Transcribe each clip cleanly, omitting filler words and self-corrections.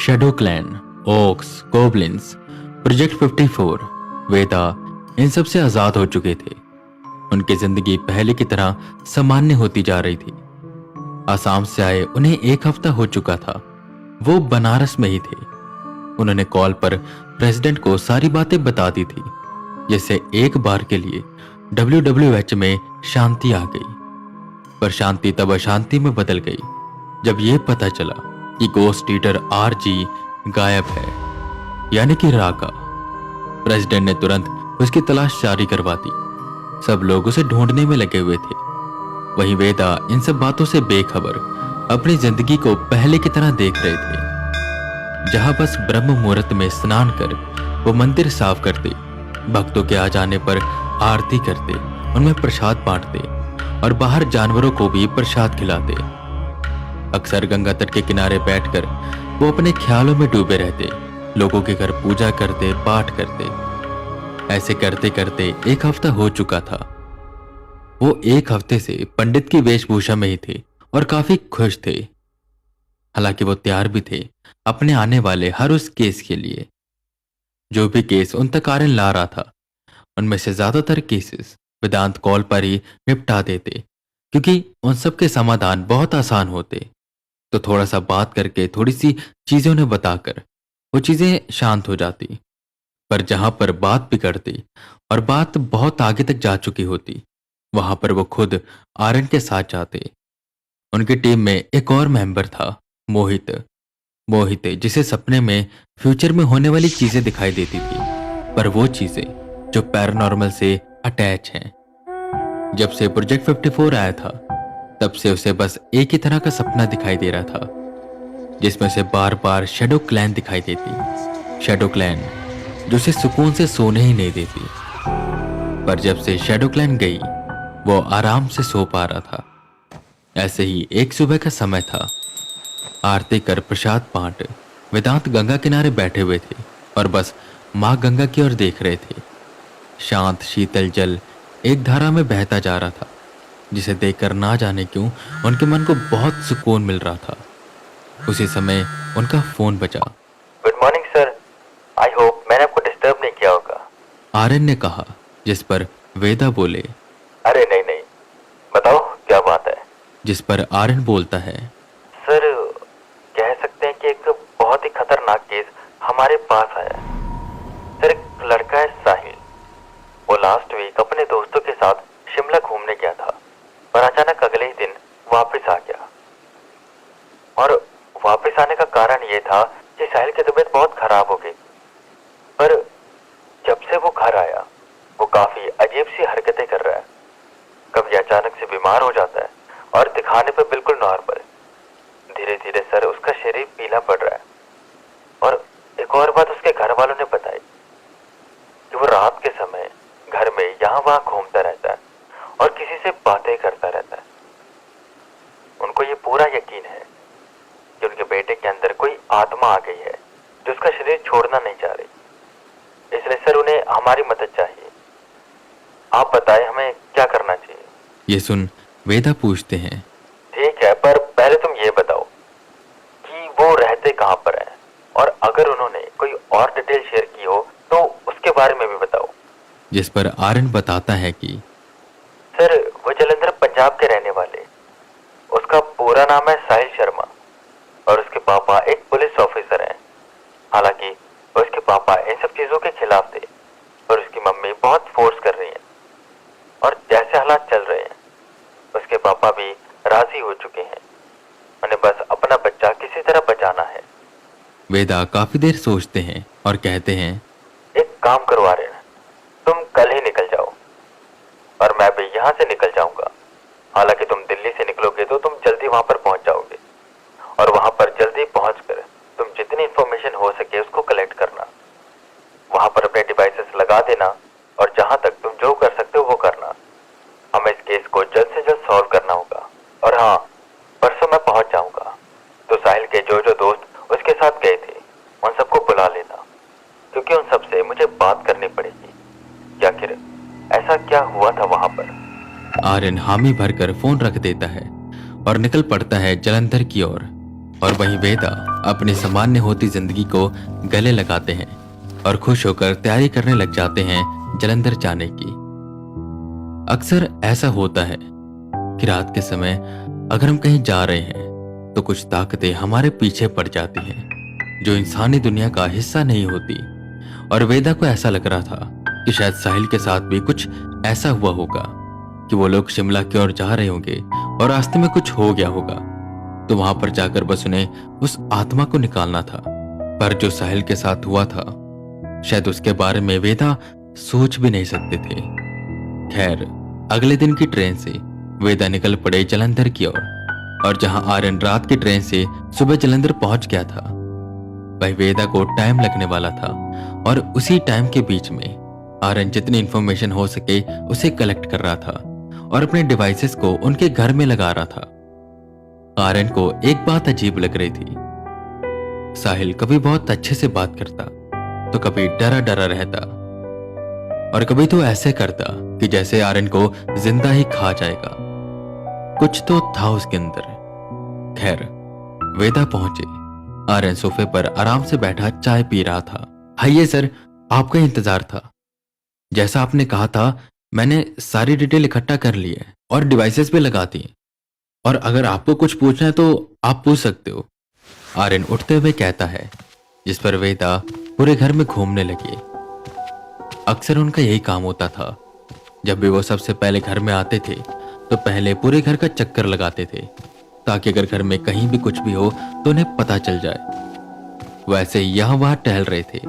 Shadow clan, Woakes, गोब्लिन्स, project 54, वेदा इन सब से आजाद हो चुके थे। उनकी जिंदगी पहले की तरह सामान्य होती जा रही थी। आसाम से आए उन्हें 1 हफ्ता हो चुका था। वो बनारस में ही थे। उन्होंने कॉल पर प्रेसिडेंट को सारी बातें बता दी थी, जिससे एक बार के लिए WWH में शांति आ गई। पर शांति तब अशांति में बदल गई जब यह पता चला कि गोस्ट ईटर RG गायब है, यानी कि राका। प्रेसिडेंट ने तुरंत उसकी तलाश जारी करवा दी। सब लोग उसे ढूंढने में लगे हुए थे। वहीं वेदा इन सब बातों से बेखबर अपनी जिंदगी को पहले की तरह देख रहे थे, जहां बस ब्रह्म मुहूर्त में स्नान कर वो मंदिर साफ करते, भक्तों के आ जाने पर आरती करते, उनमें प्रसाद बांटते और बाहर जानवरों को भी प्रसाद खिलाते। अक्सर गंगा तट के किनारे बैठकर वो अपने ख्यालों में डूबे रहते, लोगों के घर पूजा करते, पाठ करते। ऐसे करते करते 1 हफ्ता हो चुका था। वो 1 हफ्ते से पंडित की वेशभूषा में ही थे और काफी खुश थे। हालांकि वो तैयार भी थे अपने आने वाले हर उस केस के लिए। जो भी केस उन तक आर्यन ला रहा था, उनमें से ज्यादातर केसेस वेदांत कॉल पर ही निपटा देते, क्योंकि उन सब के समाधान बहुत आसान होते। तो थोड़ा सा बात करके, थोड़ी सी चीजें उन्हें बताकर वो चीजें शांत हो जाती। पर जहां पर बात बिगड़ती और बात बहुत आगे तक जा चुकी होती, वहां पर वो खुद आर्यन के साथ जाते। उनकी टीम में एक और मेंबर था, मोहित। मोहित जिसे सपने में फ्यूचर में होने वाली चीजें दिखाई देती थी, पर वो चीजें जो पैरानॉर्मल से अटैच हैं। जब से प्रोजेक्ट 54 आया था, तब से उसे बस एक ही तरह का सपना दिखाई दे रहा था, जिसमें से बार बार शेडो क्लैन दिखाई देती। शेडो क्लैन जो उसे सुकून से सोने ही नहीं देती। पर जब से शेडो क्लैन गई, वो आराम से सो पा रहा था। ऐसे ही एक सुबह का समय था। आरती कर प्रसाद बांट वेदांत गंगा किनारे बैठे हुए थे और बस माँ गंगा की ओर देख रहे थे। शांत शीतल जल एक धारा में बहता जा रहा था, जिसे देखकर ना जाने क्यों उनके मन को बहुत सुकून मिल रहा था। उसी समय उनका फोन बजा। Good morning sir, I hope मैंने आपको डिस्टर्ब नहीं किया होगा। आर्यन ने कहा, जिस पर वेदा बोले, अरे नहीं नहीं, बताओ क्या बात है। जिस पर आर्यन बोलता है, सर कह सकते हैं कि एक बहुत ही खतरनाक केस हमारे पास आया है। सर एक लड़का है साहिल, वो लास्ट वीक अपने दोस्तों के साथ शिमला घूमने गया था, पर अचानक अगले ही दिन वापस आ गया। और वापस आने का कारण ये था कि साहिल की तबीयत बहुत खराब हो गई। पर जब से वो घर आया, वो काफी अजीब सी हरकतें कर रहा है। कभी अचानक से बीमार हो जाता है और दिखाने पर बिल्कुल नॉर्मल। धीरे धीरे सर उसका शरीर पीला पड़ रहा है। और एक और बात उसके घर वालों ने बताई कि वो रात के समय घर में यहाँ वहाँ घूमता रहता है और किसी से बातें करता रहता है। उनको ये पूरा यकीन है कि उनके बेटे के अंदर कोई आत्मा आ गई है जो उसका शरीर छोड़ना नहीं चाह रही। इसलिए सर उन्हें हमारी मदद चाहिए। आप बताएं हमें क्या करना चाहिए। ये सुन वेदा पूछते हैं, ठीक है, पर पहले तुम ये बताओ कि वो रहते कहाँ पर हैं, और अगर उन्होंने कोई और डिटेल शेयर की हो तो उसके बारे में भी बताओ। जिस पर आर्यन बताता है कि सर वो जलंधर पंजाब के रहने वाले, उसका पूरा नाम है साहिल शर्मा और उसके पापा एक पुलिस ऑफिसर हैं। हालांकि उसके पापा इन सब चीजों के खिलाफ थे, पर उसकी मम्मी बहुत फोर्स कर रही है। और जैसे हालात चल रहे हैं, उसके पापा भी राजी हो चुके हैं। उन्हें बस अपना बच्चा किसी तरह बचाना है। वेदा काफी देर सोचते हैं और कहते हैं, एक काम करवा रहे हैं, तुम कल ही निकल जाओ और मैं भी यहाँ से निकल जाऊंगा। हालांकि तुम दिल्ली से निकलोगे तो तुम जल्दी वहां पर पहुंच जाओगे, और वहां पर जल्दी पहुंचकर तुम जितनी इंफॉर्मेशन हो सके उसको कलेक्ट करना। वहां पर अपने डिवाइसेस लगा देना और जहां तक तुम जो कर सकते हो वो करना। हमें इस केस को जल्द से जल्द सॉल्व करना होगा। और हाँ, परसों मैं पहुंच जाऊंगा, तो साहिल के जो जो दोस्त उसके साथ गए थे उन सबको बुला लेना, क्योंकि उन सबसे मुझे बात करनी पड़ेगी कि आखिर ऐसा क्या हुआ था वहां पर। आर्यन हामी भरकर फोन रख देता है और निकल पड़ता है जलंधर की ओर। और वहीं वेदा अपनी सामान्य होती जिंदगी को गले लगाते हैं और खुश होकर तैयारी करने लग जाते हैं जलंधर जाने की। अक्सर ऐसा होता है कि रात के समय अगर हम कहीं जा रहे हैं तो कुछ ताकतें हमारे पीछे पड़ जाती हैं जो इंसानी दुनिया का हिस्सा नहीं होती। और वेदा को ऐसा लग रहा था कि शायद साहिल के साथ भी कुछ ऐसा हुआ होगा कि वो लोग शिमला की ओर जा रहे होंगे और रास्ते में कुछ हो गया होगा, तो वहां पर जाकर बस उन्हें उस आत्मा को निकालना था। पर जो साहिल के साथ हुआ था शायद उसके बारे में वेदा सोच भी नहीं सकते थे। खैर, अगले दिन की ट्रेन से वेदा निकल पड़े जलंधर की ओर और जहां आर्यन रात की ट्रेन से सुबह जलंधर पहुंच गया था, वही वेदा को टाइम लगने वाला था। और उसी टाइम के बीच में आर्यन जितनी इंफॉर्मेशन हो सके उसे कलेक्ट कर रहा था और अपने डिवाइसेस को उनके घर में लगा रहा था। आर्यन को एक बात अजीब लग रही थी। साहिल कभी बहुत अच्छे से बात करता तो कभी डरा डरा रहता और कभी तो ऐसे करता कि जैसे आर्यन को जिंदा ही खा जाएगा। कुछ तो था उसके अंदर। खैर, वेदा पहुंचे। आर्यन सोफे पर आराम से बैठा चाय पी रहा था। आइए सर, आपका इंतजार था। जैसा आपने कहा था मैंने सारी डिटेल इकट्ठा कर ली है और डिवाइसेस पे लगा दी, और अगर आपको कुछ पूछना है तो आप पूछ सकते हो, आर्यन उठते हुए कहता है, जिस पर वेदा पूरे घर में घूमने लगी। अक्सर उनका यही काम होता था। जब भी वो सबसे पहले घर में आते थे तो पहले पूरे घर का चक्कर लगाते थे ताकि अगर घर में कहीं भी कुछ भी हो तो उन्हें पता चल जाए। वैसे यहाँ वहां टहल रहे थे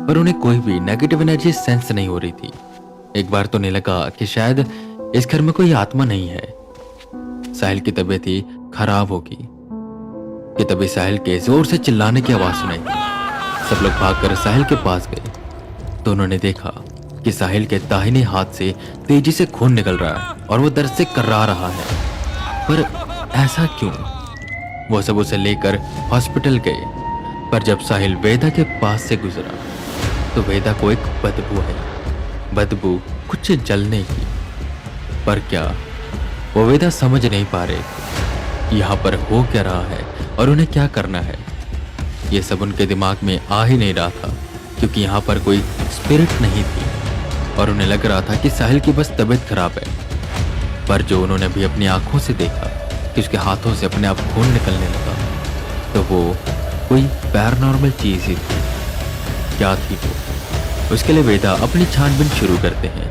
पर उन्हें कोई भी नेगेटिव एनर्जी सेंस नहीं हो रही थी। एक बार तो उन्हें लगा कि शायद इस घर में कोई आत्मा नहीं है। साहिल की तबीयत ही खराब होगी कि तभी साहिल के जोर से चिल्लाने की आवाज सुनाई दी। सब लोग भागकर साहिल के पास गए तो उन्होंने देखा कि साहिल के दाहिने हाथ से तेजी से खून निकल रहा है और वो दर्द से कर्रा रहा है। पर ऐसा क्यों? वो सब उसे लेकर हॉस्पिटल गए, पर जब साहिल वेदा के पास से गुजरा तो वेदा को एक बदबू है, बदबू कुछ जलने की। पर क्या? वो वेदा समझ नहीं पा रहे थे यहाँ पर हो क्या रहा है और उन्हें क्या करना है। ये सब उनके दिमाग में आ ही नहीं रहा था क्योंकि यहाँ पर कोई स्पिरिट नहीं थी और उन्हें लग रहा था कि साहिल की बस तबीयत खराब है। पर जो उन्होंने भी अपनी आंखों से देखा कि उसके हाथों से अपने आप खून निकलने लगा, तो वो कोई पैरानॉर्मल चीज ही थी। क्या थी वो? उसके लिए वेदा अपनी छानबीन शुरू करते हैं